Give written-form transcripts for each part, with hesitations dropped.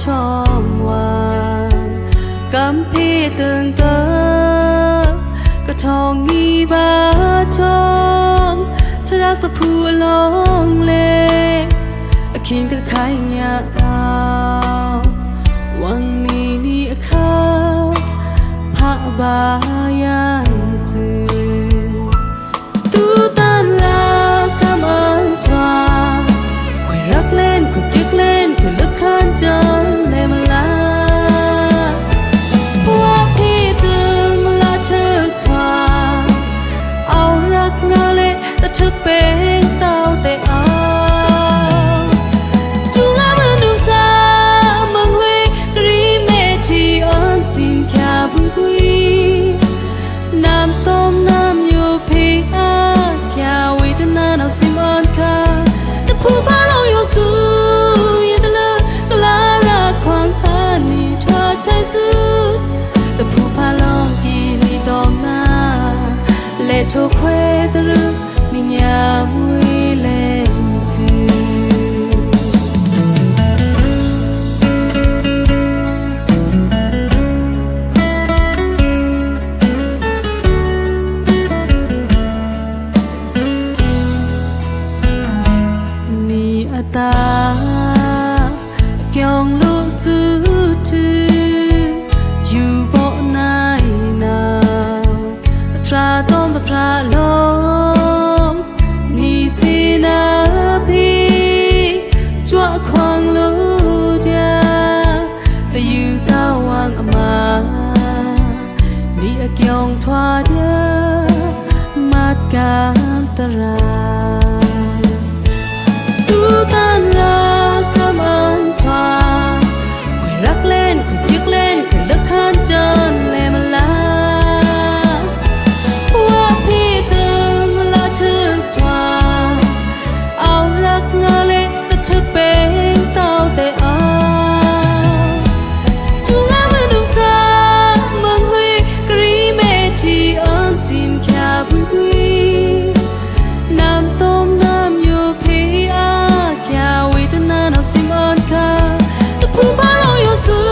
ช่องว่างกำพี่ตึงเตอกระทองมีบาช่องเธอรักตะพูลองเล่คิงกันใครอยากดาววังนี้นี่ข้าพระบายังสื่อตูตันรักคำอันทว่าคุยรักเล่นคุยกิ๊กเล่นคุยลึกขันจนในมาลาว่าพี่ตึงลาทึกทว่าเอารักงาเล่แต่ทึกเป็นเต้าแต่เอาน้ำต้มน้ำอยู่พี่อาแค่วิตนาเอาสิมอ่อนค่าแต่ผู้พาเราอยู่สู้ยังตะเลิกตะลารักความหานี่เธอใช้สุดแต่ผู้พาลองกีนี่ตองหน้าเละทุกเควตะรึกนี่ยามวิเลนซื้อตาเกี่ยงลูกสู้ถืออยู่บ่ไหนนาวตราต้มตราลงนี่สินาพี่จั่วควางลูเดียแต่อยู่ตาวางมานี่เกี่ยงทว่าเดียมัดกามตราตันรักคำอันทว่าคุยรักเล่นคุยยึกเล่นคุยลึกขันจนเลมาลาว่าพี่ตึงละทึกทว่าเอารักงาเล็กแต่ทึกเป็นเต้าแต่เอาจูงามือดูสาเมืองหุยกรีเมจีอันซิมแค่บุยบุยน้ำต้มน้ำอยู่พี่วิตนาเอาสิมอ่อนค่าแต่ผู้พาเราอยู่สู้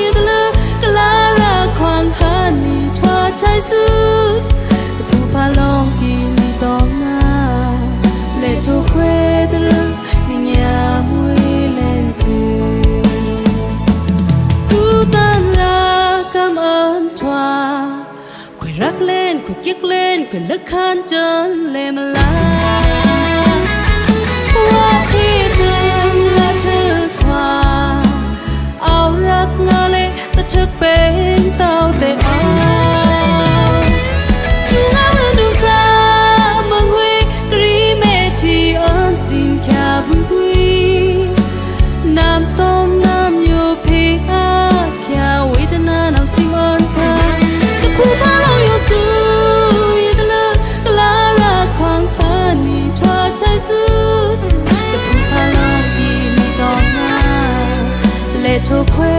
ยังตะเลิกกะลารักความหานี่เธอใช้สุดแต่ผู้พาลองกินนี่ตองหน้าเละทุกเควตะรึกนี่ยามวิเลนซื้อตูตันรักคำอันทว่าคุยรักเล่นคุยกิ๊กเล่นคุยลึกขันจนเลมาลาว่าพี่ตึงละทึกทว่าเอารักงาเล็กแต่ทึกเป็นเต้าแต่เอาจูงามือดูสาเมืองหุยกรีเมจีอันซิมแค่บุยบุยน้ำต้มน้ำอยู่พี่อาแค่วิตนาเอาสิมอ่อนค่าแต่ผู้พาเราอยู่สู้ยังตะเลิกกะลารักความหานี่เธอใช้สุดเละทุกเคว